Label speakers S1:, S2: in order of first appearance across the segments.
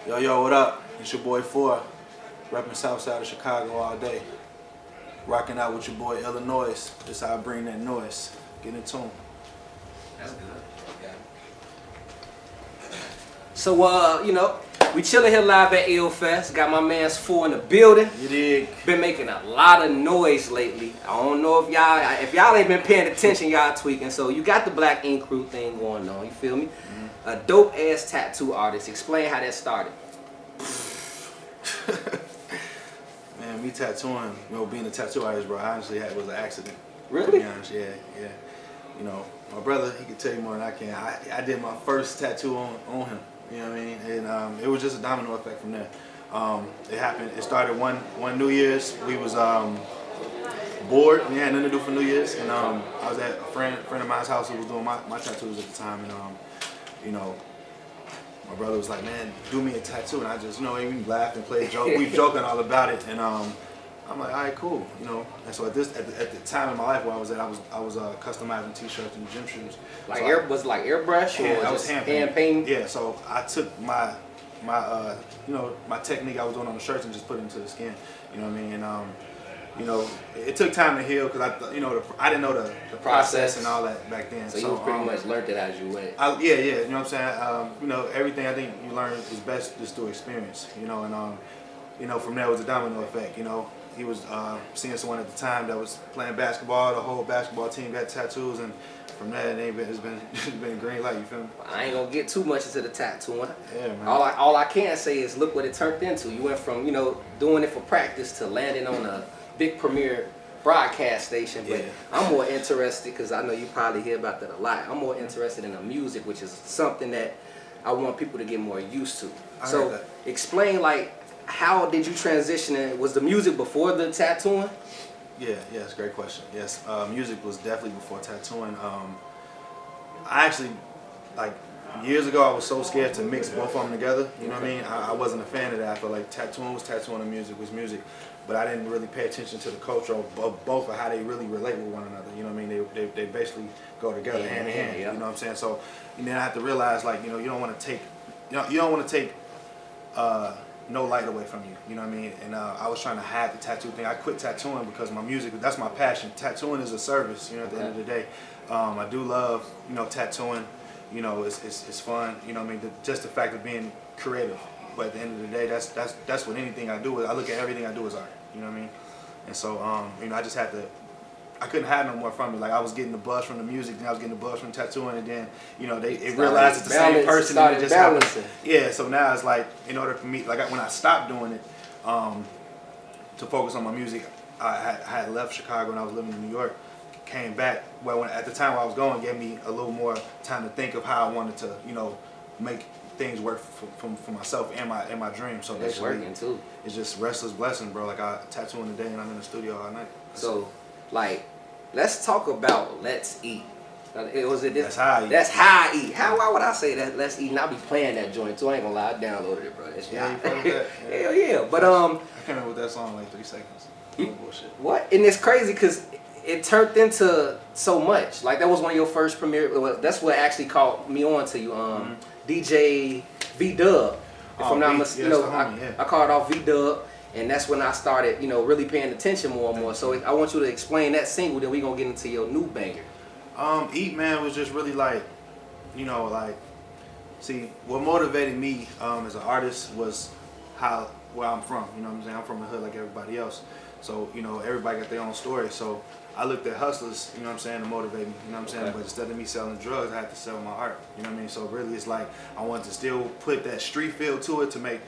S1: Yo, what up? It's your boy Phor, repping south side of Chicago all day. Rocking out with your boy iLLANOiZE. This how I bring that noise. Get in tune.
S2: That's good. Okay.
S3: So, we chilling here live at iLLFEST. Got my man's Phor in the building.
S1: You dig?
S3: Been making a lot of noise lately. I don't know if y'all ain't been paying attention, y'all tweaking. So you got the Black Ink Crew thing going on. You feel me? A dope ass tattoo artist. Explain how that started.
S1: Man, me tattooing, being a tattoo artist, bro, honestly, was an accident.
S3: Really?
S1: To be honest, yeah. My brother, he could tell you more than I can. I did my first tattoo on him. You know what I mean? And it was just a domino effect from there. It happened. It started one New Year's. We was bored. We had nothing to do for New Year's, and I was at a friend of mine's house who was doing my tattoos at the time, and my brother was like, "Man, do me a tattoo," and I just, we laughed and played joke. We joking all about it, and I'm like, "All right, cool," And so at the time in my life where I was at, I was customizing T-shirts and gym shoes.
S3: Like
S1: so
S3: was it like airbrush or
S1: I was
S3: just
S1: hand
S3: painting?
S1: Yeah, so I took my technique I was doing on the shirts and just put it into the skin. You know what I mean? And it took time to heal because I didn't know the process and all that back then.
S3: So you pretty much learned it as you went.
S1: Yeah, you know what I'm saying? Everything I think you learn is best just through experience. And from there was a domino effect. He was seeing someone at the time that was playing basketball. The whole basketball team got tattoos, and from there it's been green light. You feel me?
S3: I ain't gonna get too much into the tattooing.
S1: Yeah, man.
S3: All I can say is look what it turned into. You went from doing it for practice to landing on a big premiere broadcast station. But
S1: Yeah.
S3: I'm more interested because I know you probably hear about that a lot. I'm more interested in the music, which is something that I want people to get more used to. So explain how did you transition? Was the music before the tattooing?
S1: Yes, great question. Yes, music was definitely before tattooing. I actually, years ago, I was so scared to mix both of them together. You know what I mean? I wasn't a fan of that. I felt like tattooing was tattooing and music was music. But I didn't really pay attention to the culture of both, or how they really relate with one another. You know what I mean? They basically go together hand in hand.
S3: Yeah.
S1: You know what I'm saying? So then I had to realize, you don't want to take, you don't want to take no light away from you. You know what I mean? And I was trying to hide the tattoo thing. I quit tattooing because my music, that's my passion. Tattooing is a service. At the end of the day, I do love tattooing. It's fun. You know what I mean? Just the fact of being creative. But at the end of the day, that's what anything I do is. I look at everything I do as art. You know what I mean? And so I just had to. I couldn't hide no more from it. I was getting the buzz from the music, then I was getting the buzz from tattooing, and then they realized it's the same person, and it just happened. Yeah. So now it's in order for me, when I stopped doing it, to focus on my music, I had left Chicago and I was living in New York. Came back. Well, at the time where I was going, gave me a little more time to think of how I wanted to, make things work for myself and my dream. So
S3: it's
S1: basically,
S3: working too.
S1: It's just restless blessing, bro. I tattoo in the day and I'm in the studio all night.
S3: So, let's talk about Let's Eat.
S1: That's how I eat.
S3: That's how I eat. Why would I say that? Let's Eat. And I be playing that joint too. I ain't gonna lie. I downloaded it, bro.
S1: Yeah, you played that? Yeah.
S3: Hell yeah. But
S1: I came in with that song in 3 seconds. Bullshit.
S3: What? And it's crazy because it turned into so much. That was one of your first premiere. Well, that's what actually called me on to you. DJ V-Dub. If I'm not mistaken, I called off V-Dub. And that's when I started, really paying attention more and more. So I want you to explain that single, then we gonna get into your new banger.
S1: Eat Man was just really see, what motivated me as an artist was where I'm from. You know what I'm saying? I'm from the hood like everybody else. So, everybody got their own story. So I looked at hustlers, you know what I'm saying, to motivate me. You know what I'm saying? But instead of me selling drugs, I had to sell my art. You know what I mean? So really it's I wanted to still put that street feel to it to make,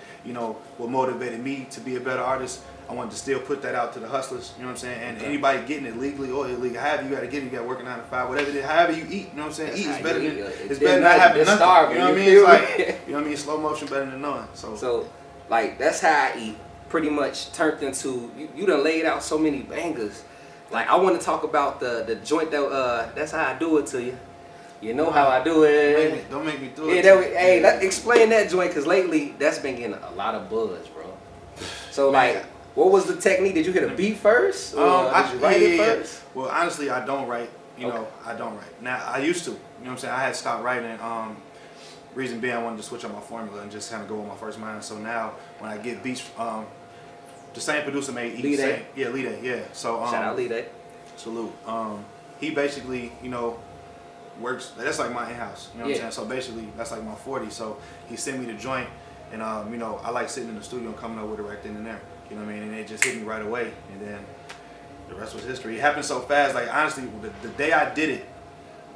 S1: what motivated me to be a better artist. I wanted to still put that out to the hustlers, you know what I'm saying? And anybody getting it legally or illegally, however you gotta get it, you gotta work a 9 to 5, whatever it is, however you eat, you know what I'm saying? Eat is better than not having nothing.
S3: Starving,
S1: you know what I mean? It's you know what I mean? Slow motion better than none. So
S3: that's how I eat. Pretty much turned into you done laid out so many bangers. I want to talk about the joint that's how I do it to you. You know how I do it.
S1: Don't make me do it.
S3: Hey, explain that joint because lately that's been getting a lot of buzz, bro. So what was the technique? Did you hit a beat first? Or did you write it first?
S1: Well, honestly, I don't write. I don't write. Now I used to. You know what I'm saying? I had stopped writing reason being, I wanted to switch up my formula and just kind of go with my first mind. So now when I get beats, the same producer made each
S3: Lead
S1: same. Yeah, Lead A, yeah. So
S3: Shout out Lead A.
S1: Salute. He basically, you know, works. That's like my in-house. You know what I'm saying? So basically, that's like my 40. So he sent me the joint, and you know, I like sitting in the studio and coming up with it right then and there. You know what I mean? And it just hit me right away, and then the rest was history. It happened so fast. Like honestly, the day I did it,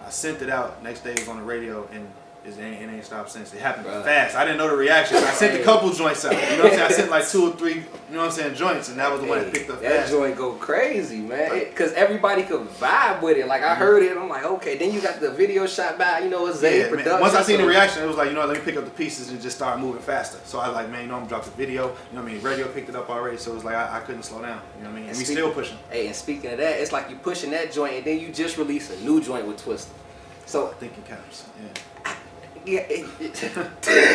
S1: I sent it out. Next day it was on the radio, and it ain't stopped since. It happened fast. I didn't know the reaction. I sent a couple joints out. You know what I'm saying? I sent like 2 or 3, you know what I'm saying, joints, and that was the one that picked up
S3: that
S1: fast.
S3: joint go crazy, man, because everybody could vibe with it. Like I heard it, I'm like, okay. Then you got the video shot by, you know, Zay production.
S1: Once I seen the reaction, it was like, you know, let me pick up the pieces and just start moving faster. So I was like, man, you know, I'm gonna drop the video. You know what I mean? Radio picked it up already, so it was like I couldn't slow down. You know what I mean? And we still pushing.
S3: Hey, and speaking of that, it's like you pushing that joint, and then you just release a new joint with Twista. So
S1: Thinking caps, yeah.
S3: Yeah,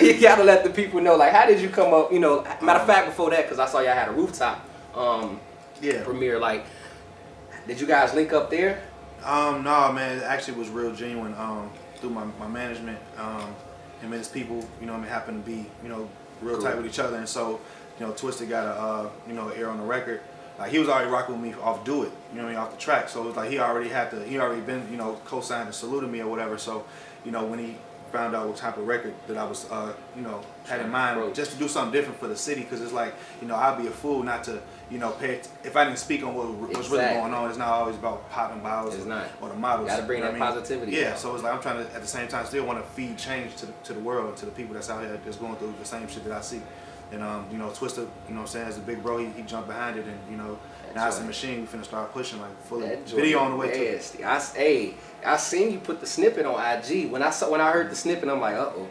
S3: you gotta let the people know. Like, how did you come up? You know, matter of fact, before that, because I saw y'all had a rooftop premiere. Like, did you guys link up there?
S1: No, man. It actually was real genuine. Through my management, him and his people, you know, happened to be, you know, real tight with each other, and so, you know, Twista got a, you know, air on the record. Like he was already rocking with me off Do It, you know what I mean, off the track. So it was like he already been, you know, co-signed and saluted me or whatever. So, you know, when he found out what type of record that I was, you know, had in mind, just to do something different for the city, because it's like, you know, I'd be a fool not to, you know, if I didn't speak on what's really going on. It's not always about popping bottles or the models.
S3: You gotta bring that positivity.
S1: Yeah, so it's like I'm trying to, at the same time, still want to feed change to the world, to the people that's out here that's going through the same shit that I see. And, you know, Twista, you know what I'm saying, as a big bro, he jumped behind it, and, you know, now it's a machine. We finna start pushing, like, fully. Video on the way to it.
S3: I seen you put the snippet on IG. When I heard the snippet, I'm like, uh-oh.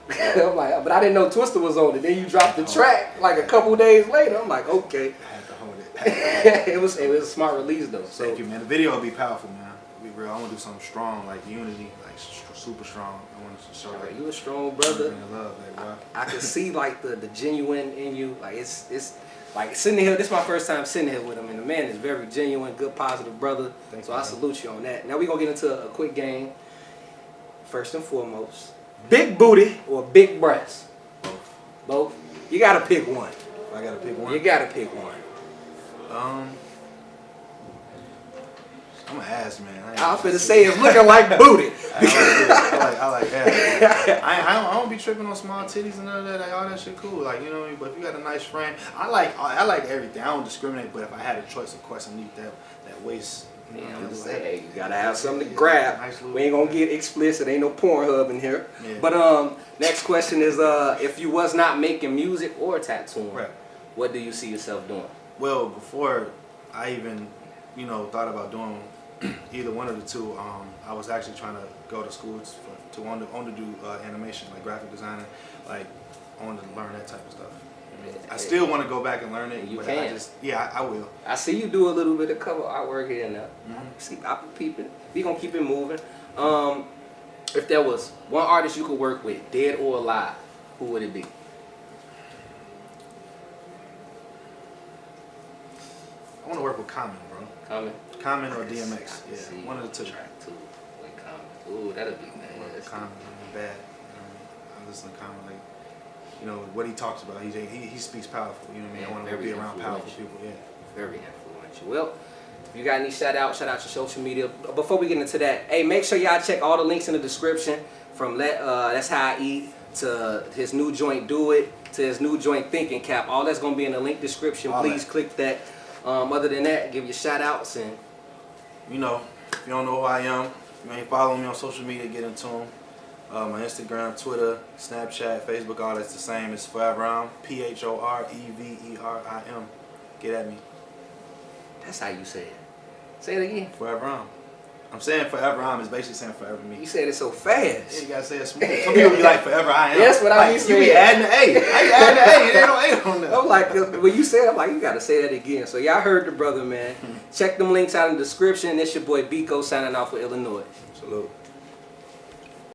S3: I'm like, but I didn't know Twista was on it. Then you dropped the track, like, a couple days later. I'm like, okay.
S1: I had to hold it.
S3: It was a smart release, though. So.
S1: Thank you, man. The video will be powerful, man. Be real. I want to do something strong, like unity, like super strong. I want to show like
S3: you a strong brother.
S1: Love, like,
S3: I can see like the genuine in you. Like it's like sitting here. This is my first time sitting here with him, and the man is very genuine, good, positive brother.
S1: Thank
S3: so
S1: you,
S3: I salute you on that. Now we gonna get into a quick game. First and foremost, big booty or big breast? Both. You gotta pick one.
S1: I gotta pick one.
S3: You gotta pick one.
S1: I'm an ass man.
S3: I was finna say it's looking like booty.
S1: I like that. I don't be tripping on small titties and none of that. Like, all that shit cool. Like, you know, but if you got a nice frame, I like everything. I don't discriminate. But if I had a choice, of course, I need that waist. You know,
S3: I'm saying, you gotta have something to grab.
S1: Nice
S3: we ain't gonna get explicit. Ain't no Pornhub in here.
S1: Yeah.
S3: But next question is, if you was not making music or tattooing,
S1: right,
S3: what do you see yourself doing?
S1: Well, before I even, you know, thought about doing either one of the two, I was actually trying to go to school to want to do animation, like graphic designing. Like, I wanted to learn that type of stuff. I still want to go back and learn it.
S3: You
S1: but
S3: can.
S1: I will.
S3: I see you do a little bit of cover artwork here and there. See, I can keep it. We gonna keep it moving. If there was one artist you could work with, dead or alive, who would it be?
S1: I want to work with Common, bro. Common or DMX. Yeah, one of the two.
S3: Track two with Common. Ooh, that'd be nice.
S1: Common, bad. I listen to Common, like, you know, what he talks about. He speaks powerful. You know what I mean? I want to be around powerful people. Yeah.
S3: Very influential. Well, if you got any shout out your social media. Before we get into that, hey, make sure y'all check all the links in the description from That's How I Eat to his new joint Do It to his new joint Thinking Cap. All that's gonna be in the link description. Please click that. Other than that, give your shout outs and
S1: you know, if you don't know who I am, you ain't follow me on social media, get into them. My Instagram, Twitter, Snapchat, Facebook, all that's the same. It's Foreverim, P-H-O-R-E-V-E-R-I-M. Get at me.
S3: That's how you say it. Say it again.
S1: Foreverim. I'm saying Foreverim is basically saying forever me.
S3: You said it so fast.
S1: Yeah, you gotta say it smooth. Some people be like Forever I Am.
S3: That's what I mean.
S1: You be adding the A. How you adding the A? It ain't no A on there.
S3: I'm like, when you said it, I'm like, you gotta say that again. So y'all heard the brother, man. Check them links out in the description. It's your boy Bekoe signing off for Illinois.
S1: Salute.